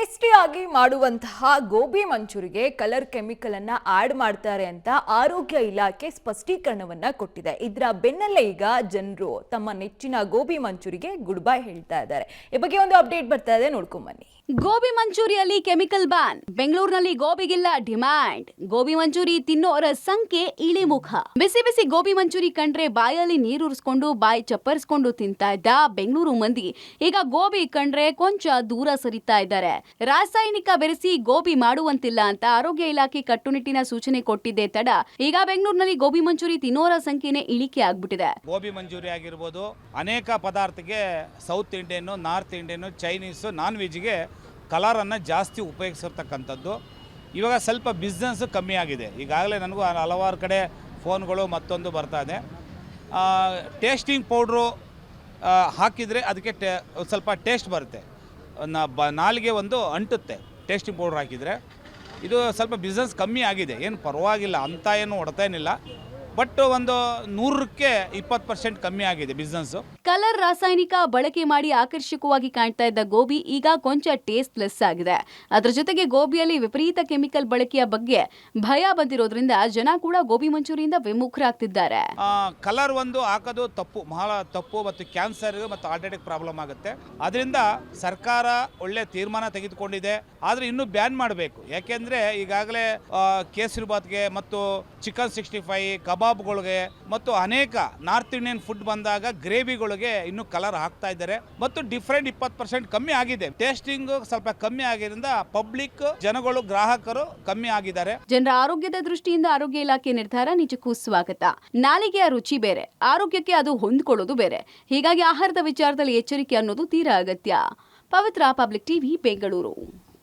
ಟೇಸ್ಟಿಯಾಗಿ ಮಾಡುವಂತಹ gobi ಮಂಚೂರಿಗೆ colour chemical ಅನ್ನ ಆಡ್ ಮಾಡ್ತಾರೆ ಅಂತ ಆರೋಗ್ಯ ಇಲಾಖೆ ಸ್ಪಷ್ಟೀಕರಣವನ್ನ ಕೊಟ್ಟಿದೆ. ಇದರ ಬೆನ್ನಲ್ಲೇ ಈಗ ಜನರು ತಮ್ಮ ನೆಚ್ಚಿನ ಗೋಬಿ ಮಂಚೂರಿಗೆ ಗುಡ್ ಬೈ ಹೇಳ್ತಾ ಇದ್ದಾರೆ. ಈ ಬಗ್ಗೆ ಒಂದು ಅಪ್ಡೇಟ್ ಬರ್ತಾ ಇದೆ, ನೋಡ್ಕೊಂಡ್ ಬನ್ನಿ. ಗೋಬಿ ಮಂಚೂರಿಯಲ್ಲಿ ಕೆಮಿಕಲ್ ಬ್ಯಾನ್. ಬೆಂಗಳೂರಿನಲ್ಲಿ ಗೋಬಿಗಿಲ್ಲ ಡಿಮ್ಯಾಂಡ್. ಗೋಬಿ ಮಂಚೂರಿ ತಿನ್ನೋರ ಸಂಖ್ಯೆ ಇಳಿಮುಖ. ಬಿಸಿ ಬಿಸಿ ಗೋಬಿ ಮಂಚೂರಿ ಕಂಡ್ರೆ ಬಾಯಲ್ಲಿ ನೀರುರಿಸ್ಕೊಂಡು ಬಾಯಿ ಚಪ್ಪರಿಸ್ಕೊಂಡು ತಿಂತಾ ಇದ್ದ ಬೆಂಗಳೂರು ಮಂದಿ ಈಗ ಗೋಬಿ ಕಂಡ್ರೆ ಕೊಂಚ ದೂರ ಸರಿತಾ ಇದ್ದಾರೆ. ರಾಸಾಯನಿಕ ಬೆರೆಸಿ ಗೋಬಿ ಮಾಡುವಂತಿಲ್ಲ ಅಂತ ಆರೋಗ್ಯ ಇಲಾಖೆ ಕಟ್ಟುನಿಟ್ಟಿನ ಸೂಚನೆ ಕೊಟ್ಟಿದ್ದೆ ತಡ ಈಗ ಬೆಂಗಳೂರಿನಲ್ಲಿ ಗೋಬಿ ಮಂಚೂರಿ ತಿನ್ನೋರ ಸಂಖ್ಯೆನೇ ಇಳಿಕೆ ಆಗ್ಬಿಟ್ಟಿದೆ. ಗೋಬಿ ಮಂಚೂರಿ ಆಗಿರ್ಬೋದು, ಅನೇಕ ಪದಾರ್ಥಕ್ಕೆ south Indian, north Indian, Chinese, non ವೆಜ್ಗೆ ಕಲರನ್ನು ಜಾಸ್ತಿ ಉಪಯೋಗಿಸಿರ್ತಕ್ಕಂಥದ್ದು. ಇವಾಗ ಸ್ವಲ್ಪ ಬಿಸ್ನೆಸ್ ಕಮ್ಮಿ ಆಗಿದೆ. ಈಗಾಗಲೇ ನನಗೂ ಹಲವಾರು ಕಡೆ ಫೋನ್ಗಳು ಮತ್ತೊಂದು ಬರ್ತಾ ಇದೆ. ಟೇಸ್ಟಿಂಗ್ ಪೌಡ್ರು ಹಾಕಿದರೆ ಅದಕ್ಕೆ ಸ್ವಲ್ಪ ಟೇಸ್ಟ್ ಬರುತ್ತೆ, ನಾಲಿಗೆ ಒಂದು ಅಂಟುತ್ತೆ ಟೇಸ್ಟಿಂಗ್ ಪೌಡ್ರ್ ಹಾಕಿದರೆ. ಇದು ಸ್ವಲ್ಪ ಬಿಸ್ನೆಸ್ ಕಮ್ಮಿ ಆಗಿದೆ, ಏನು ಪರವಾಗಿಲ್ಲ ಅಂತ ಏನು ಹೊಡೆತೇನಿಲ್ಲ. ಬಟ್ ಒಂದು 100ಕ್ಕೆ 20% ಕಮ್ಮಿ ಆಗಿದೆ ಬಿಸ್ನೆಸ್ಸು. ಕಲರ್ ರಾಸಾಯನಿಕ ಬಳಕೆ ಮಾಡಿ ಆಕರ್ಷಕವಾಗಿ ಕಾಣ್ತಾ ಇದ್ದ ಗೋಬಿ ಈಗ ಕೊಂಚ ಟೇಸ್ಟ್ಲೆಸ್ ಆಗಿದೆ. ಅದರ ಜೊತೆಗೆ ಗೋಬಿಯಲ್ಲಿ ವಿಪರೀತ ಕೆಮಿಕಲ್ ಬಳಕೆಯ ಬಗ್ಗೆ ಭಯ ಬಂದಿರೋದ್ರಿಂದ ಜನ ಕೂಡ ಗೋಬಿ ಮಂಚೂರಿಯಿಂದ ವಿಮುಖರಾಗ್ತಿದ್ದಾರೆ. ಕಲರ್ ಒಂದು ಹಾಕೋದು ತಪ್ಪು, ಬಹಳ ತಪ್ಪು, ಮತ್ತು ಕ್ಯಾನ್ಸರ್ ಮತ್ತು ಹಾರ್ಟ್ ಅಟ್ಯಾಕ್ ಪ್ರಾಬ್ಲಮ್ ಆಗುತ್ತೆ. ಅದರಿಂದ ಸರ್ಕಾರ ಒಳ್ಳೆ ತೀರ್ಮಾನ ತೆಗೆದುಕೊಂಡಿದೆ. ಆದರೆ ಇನ್ನೂ ಬ್ಯಾನ್ ಮಾಡಬೇಕು. ಯಾಕೆಂದರೆ ಈಗಾಗಲೇ ಕೇಸರಿಬಾತ್ಗೆ ಮತ್ತು ಚಿಕನ್ 65 ಕಬಾಬ್ಗಳಿಗೆ ಮತ್ತು ಅನೇಕ ನಾರ್ತ್ ಇಂಡಿಯನ್ ಫುಡ್ ಬಂದಾಗ ಗ್ರೇವಿಗಳಿಗೆ ಇನ್ನೂ ಕಲರ್ ಹಾಕ್ತಾ ಇದ್ದಾರೆ. ಮತ್ತು ಡಿಫ್ರೆಂಟ್ 20% ಕಮ್ಮಿ ಆಗಿದೆ. ಟೇಸ್ಟಿಂಗ್ ಸ್ವಲ್ಪ ಕಮ್ಮಿ ಆಗಿದ್ದರಿಂದ ಪಬ್ಲಿಕ್ ಜನಗಳು, ಗ್ರಾಹಕರು ಕಮ್ಮಿ ಆಗಿದ್ದಾರೆ. ಜನರ ಆರೋಗ್ಯದ ದೃಷ್ಟಿಯಿಂದ ಆರೋಗ್ಯ ಇಲಾಖೆ ನಿರ್ಧಾರ ನಿಜಕ್ಕೂ ಸ್ವಾಗತ. ನಾಲಿಗೆಯ ರುಚಿ ಬೇರೆ, ಆರೋಗ್ಯಕ್ಕೆ ಅದು ಹೊಂದಿಕೊಳ್ಳೋದು ಬೇರೆ. ಹೀಗಾಗಿ ಆಹಾರದ ವಿಚಾರದಲ್ಲಿ ಎಚ್ಚರಿಕೆ ಅನ್ನೋದು ತೀರಾ ಅಗತ್ಯ. ಪವಿತ್ರ, ಪಬ್ಲಿಕ್ ಟಿವಿ, ಬೆಂಗಳೂರು.